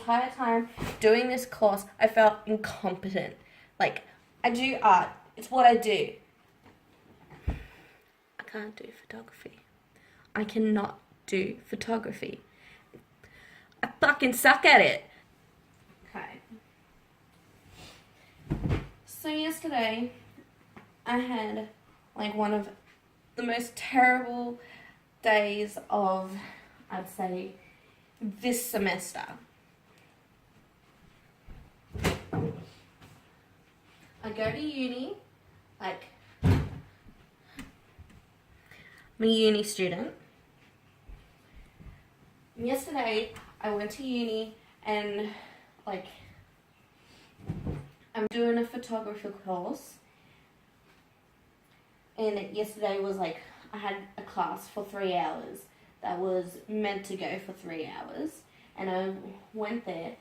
entire time doing this course, I felt incompetent. Like, I do art. It's what I do. I can't do photography. I cannot do photography. I fucking suck at it. Okay. So yesterday, I had like one of the most terrible days of, I'd say, this semester. I go to uni, like, I'm a uni student. Yesterday, I went to uni and, like, I'm doing a photography course. And yesterday was like, I had a class for 3 hours that was meant to go for 3 hours. And I went there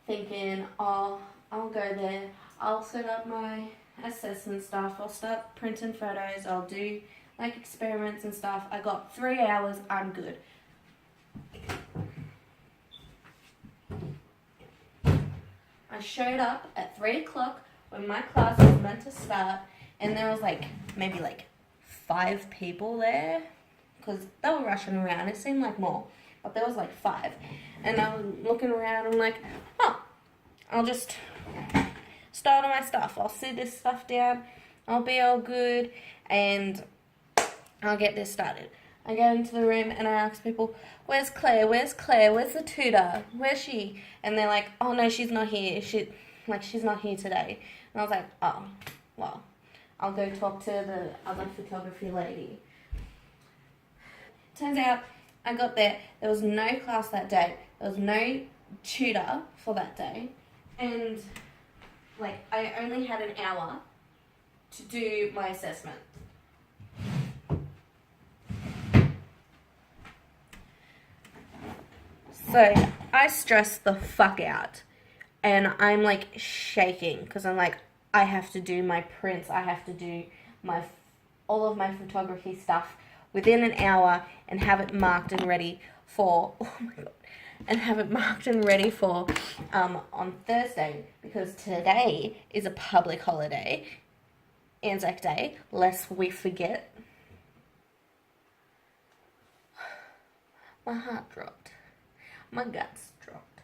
thinking, oh, I'll go there, I'll set up my assessment stuff, I'll start printing photos, I'll do like experiments and stuff. I got 3 hours, I'm good. I showed up at 3 o'clock when my class was meant to start, and there was like maybe like 5 people there because they were rushing around. It seemed like more, but there was like 5. And I was looking around and like, oh, I'll just start on my stuff. I'll sit this stuff down. I'll be all good, and I'll get this started. I go into the room and I ask people, where's Claire? Where's Claire? Where's the tutor? Where's she? And they're like, oh no, she's not here. She's not here today. And I was like, oh, well, I'll go talk to the other photography lady. Turns out I got there was no class that day. There was no tutor for that day. And like, I only had an hour to do my assessment. So I stressed the fuck out, and I'm like shaking because I'm like, I have to do my prints, I have to do all of my photography stuff within an hour and have it marked and ready for, oh my god, and have it marked and ready for on Thursday, because today is a public holiday, Anzac Day, lest we forget. My heart dropped. My guts dropped.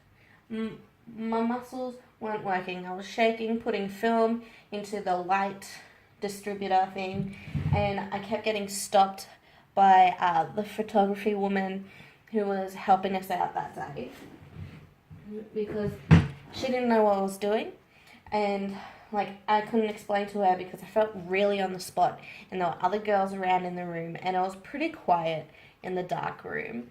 My muscles weren't working. I was shaking, putting film into the light distributor thing, and I kept getting stopped by the photography woman who was helping us out that day, because she didn't know what I was doing, and like I couldn't explain to her because I felt really on the spot, and there were other girls around in the room, and it was pretty quiet in the dark room.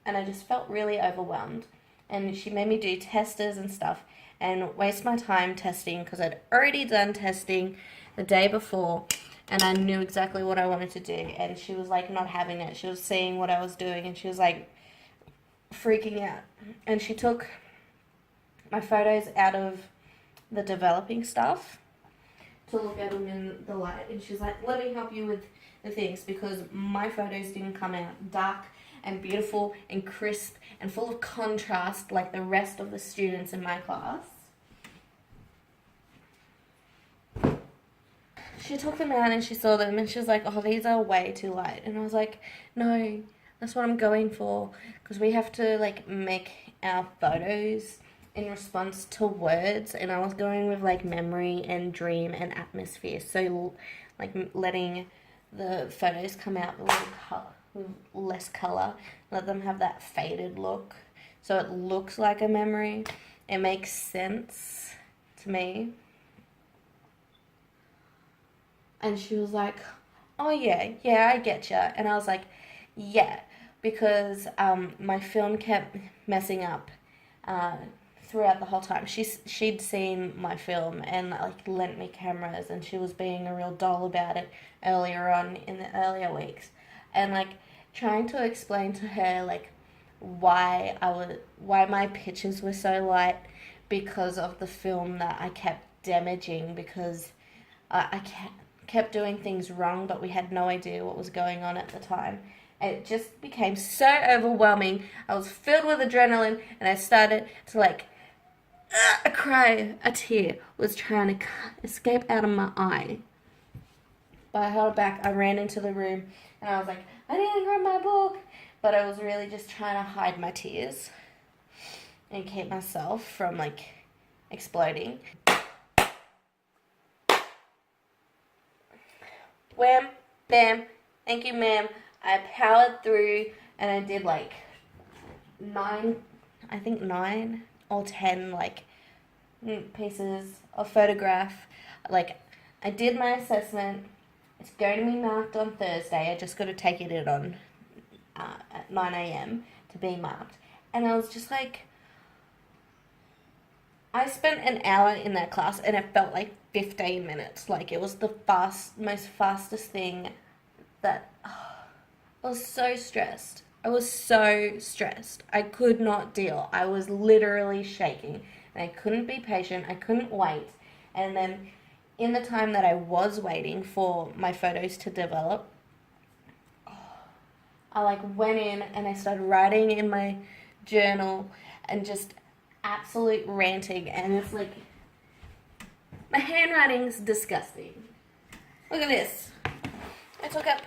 And I just felt really overwhelmed. And she made me do testers and stuff and waste my time testing because I'd already done testing the day before and I knew exactly what I wanted to do. And she was like not having it. She was seeing what I was doing and she was like freaking out. And she took my photos out of the developing stuff to look at them in the light. And she's like, let me help you with the things, because my photos didn't come out dark and beautiful and crisp and full of contrast like the rest of the students in my class. She took them out and she saw them and she was like, oh, these are way too light. And I was like, no, that's what I'm going for, because we have to like make our photos in response to words, and I was going with like memory and dream and atmosphere, so like letting the photos come out with less color, let them have that faded look so it looks like a memory. It makes sense to me. And she was like, oh yeah, I get ya. And I was like, yeah, because my film kept messing up throughout the whole time. She'd seen my film and like lent me cameras, and she was being a real doll about it earlier on in the earlier weeks, and like trying to explain to her like why my pictures were so light, because of the film that I kept damaging, because I kept doing things wrong, but we had no idea what was going on at the time. It just became so overwhelming. I was filled with adrenaline, and I started to like cry. A tear was trying to escape out of my eye. But I held it back. I ran into the room, and I was like, I need to grab my book. But I was really just trying to hide my tears and keep myself from like exploding. Wham, bam, thank you, ma'am. I powered through, and I did like 9 or 10 like pieces of photograph. Like, I did my assessment. It's going to be marked on Thursday. I just got to take it in on at 9 a.m. to be marked. And I was just like, I spent an hour in that class, and it felt like 15 minutes. Like, it was the most fastest thing that... I was so stressed. I was so stressed. I could not deal. I was literally shaking, and I couldn't be patient. I couldn't wait. And then in the time that I was waiting for my photos to develop, I like went in and I started writing in my journal and just absolute ranting. And it's like, my handwriting's disgusting. Look at this. I took up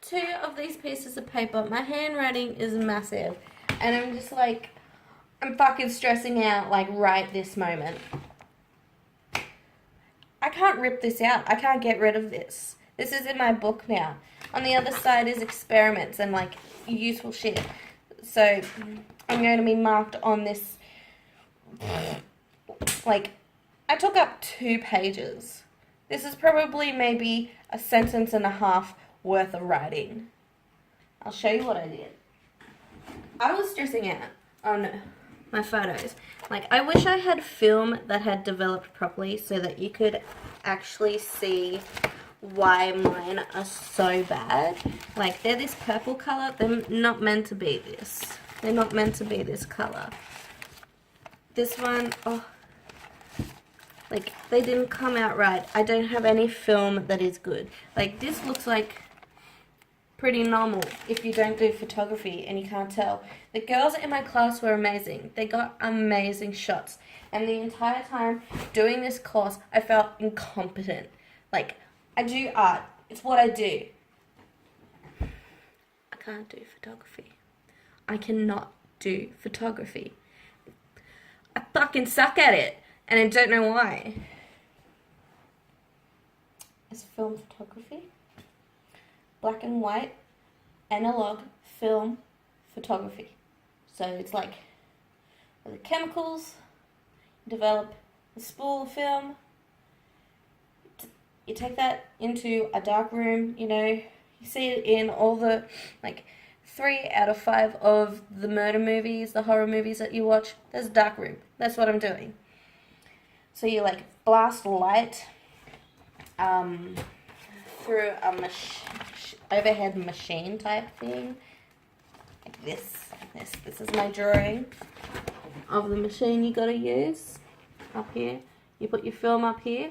2 of these pieces of paper. My handwriting is massive, and I'm just like, I'm fucking stressing out like right this moment. I can't rip this out. I can't get rid of this. This is in my book now. On the other side is experiments and like useful shit. So I'm going to be marked on this. Like, I took up 2 pages. This is probably maybe a sentence and a half worth of writing. I'll show you what I did. I was stressing out on my photos. Like, I wish I had film that had developed properly so that you could actually see why mine are so bad. Like, they're this purple color. They're not meant to be this. They're not meant to be this color. This one, oh, like, they didn't come out right. I don't have any film that is good. Like, this looks like pretty normal if you don't do photography and you can't tell. The girls in my class were amazing. They got amazing shots. And the entire time doing this course, I felt incompetent. Like, I do art. It's what I do. I can't do photography. I cannot do photography. I fucking suck at it. And I don't know why. It's film photography. Black and white, analog, film, photography. So it's like with the chemicals, you develop a spool of film, you take that into a dark room, you know, you see it in all the, like, 3 out of 5 of the murder movies, the horror movies that you watch, there's a dark room. That's what I'm doing. So you, like, blast light through a overhead machine type thing, like this. This is my drawing of the machine you gotta use. Up here, you put your film up here,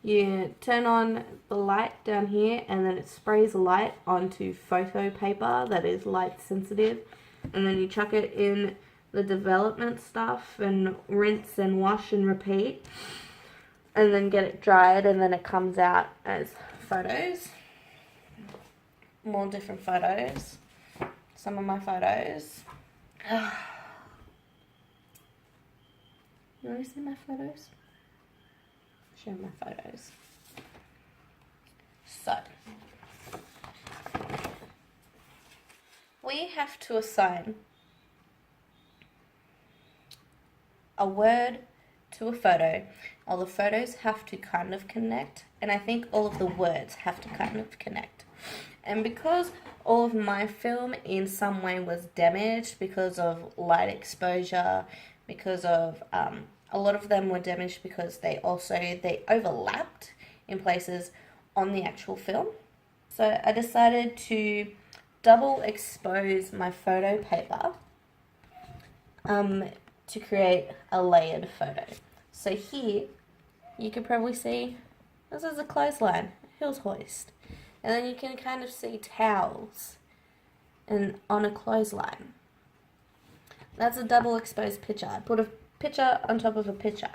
you turn on the light down here, and then it sprays light onto photo paper that is light sensitive, and then you chuck it in the development stuff and rinse and wash and repeat, and then get it dried, and then it comes out as photos. More different photos. Some of my photos. You want to see my photos? Show my photos. So, we have to assign a word to a photo. All the photos have to kind of connect, and I think all of the words have to kind of connect. And because all of my film in some way was damaged because of light exposure, because of a lot of them were damaged because they overlapped in places on the actual film. So I decided to double expose my photo paper to create a layered photo. So here you could probably see this is a clothesline, hills hoist. And then you can kind of see towels and on a clothesline. That's a double exposed picture. I put a picture on top of a picture.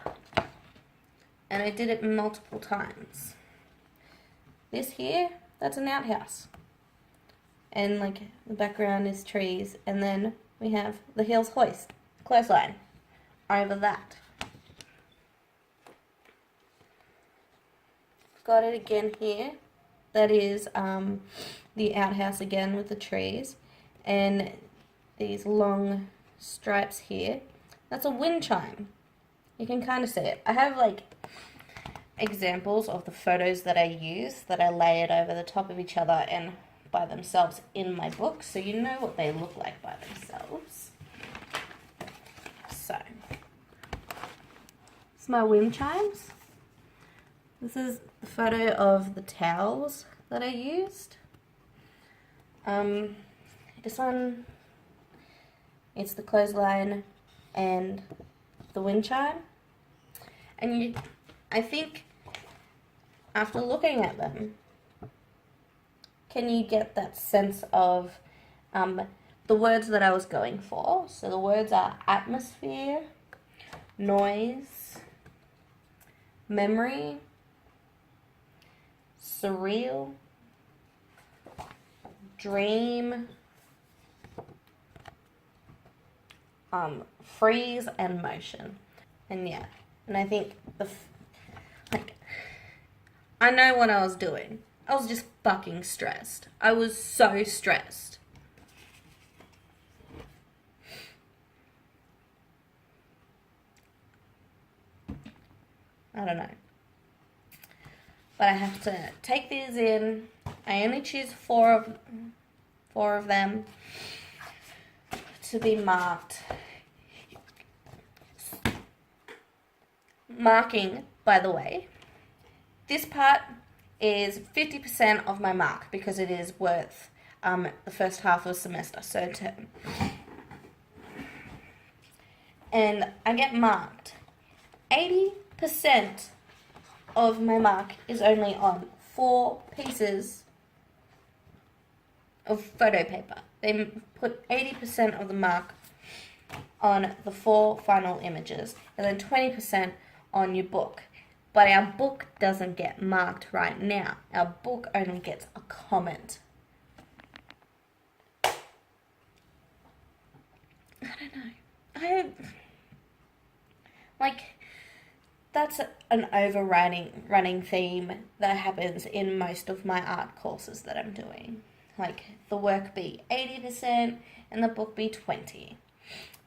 And I did it multiple times. This here, that's an outhouse. And like the background is trees. And then we have the Hills hoist, clothesline, over that. Got it again here. That is the outhouse again with the trees. And these long stripes here. That's a wind chime. You can kind of see it. I have like examples of the photos that I use that I layered over the top of each other and by themselves in my book, so you know what they look like by themselves. So, it's my wind chimes. This is the photo of the towels that I used. This one, it's the clothesline and the wind chime. And I think after looking at them, can you get that sense of the words that I was going for? So the words are atmosphere, noise, memory, surreal, dream, freeze, and motion. And yeah, and I think I know what I was doing. I was just fucking stressed. I was so stressed. I don't know. But I have to take these in. I only choose four of them to be marked. Marking, by the way, this part is 50% of my mark because it is worth the first half of the semester, so term. And I get marked. 80% of my mark is only on 4 pieces of photo paper. They put 80% of the mark on the 4 final images and then 20% on your book. But our book doesn't get marked right now. Our book only gets a comment. I don't know. That's an running theme that happens in most of my art courses that I'm doing. Like, the work be 80% and the book be 20%.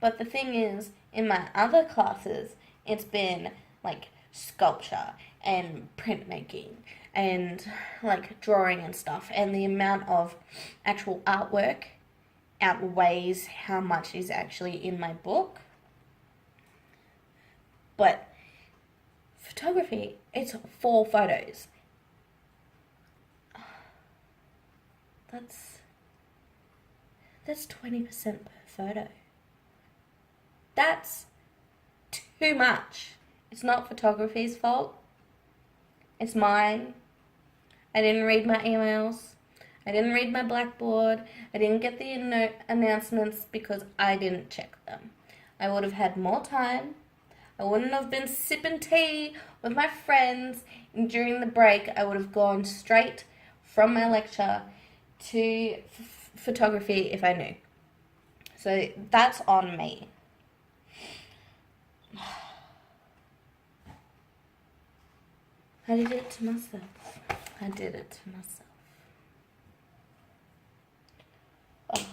But the thing is, in my other classes, it's been like sculpture and printmaking and like drawing and stuff, and the amount of actual artwork outweighs how much is actually in my book. But photography, it's 4 photos. That's 20% per photo. That's too much. It's not photography's fault. It's mine. I didn't read my emails. I didn't read my Blackboard. I didn't get the announcements because I didn't check them. I would have had more time. I wouldn't have been sipping tea with my friends. And during the break, I would have gone straight from my lecture to photography if I knew. So that's on me. I did it to myself. Oh.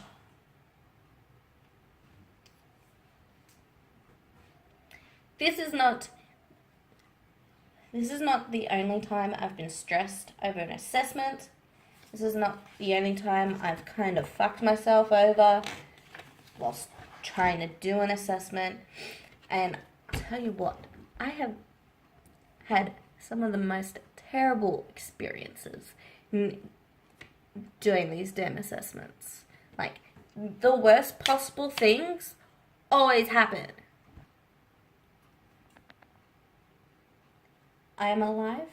This is not the only time I've been stressed over an assessment. This is not the only time I've kind of fucked myself over whilst trying to do an assessment. And I'll tell you what, I have had some of the most terrible experiences in doing these damn assessments. Like, the worst possible things always happen. I am alive.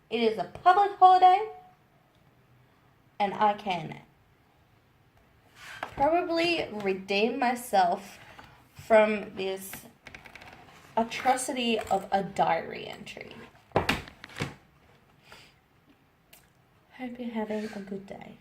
It is a public holiday, and I can probably redeem myself from this atrocity of a diary entry. Hope you're having a good day.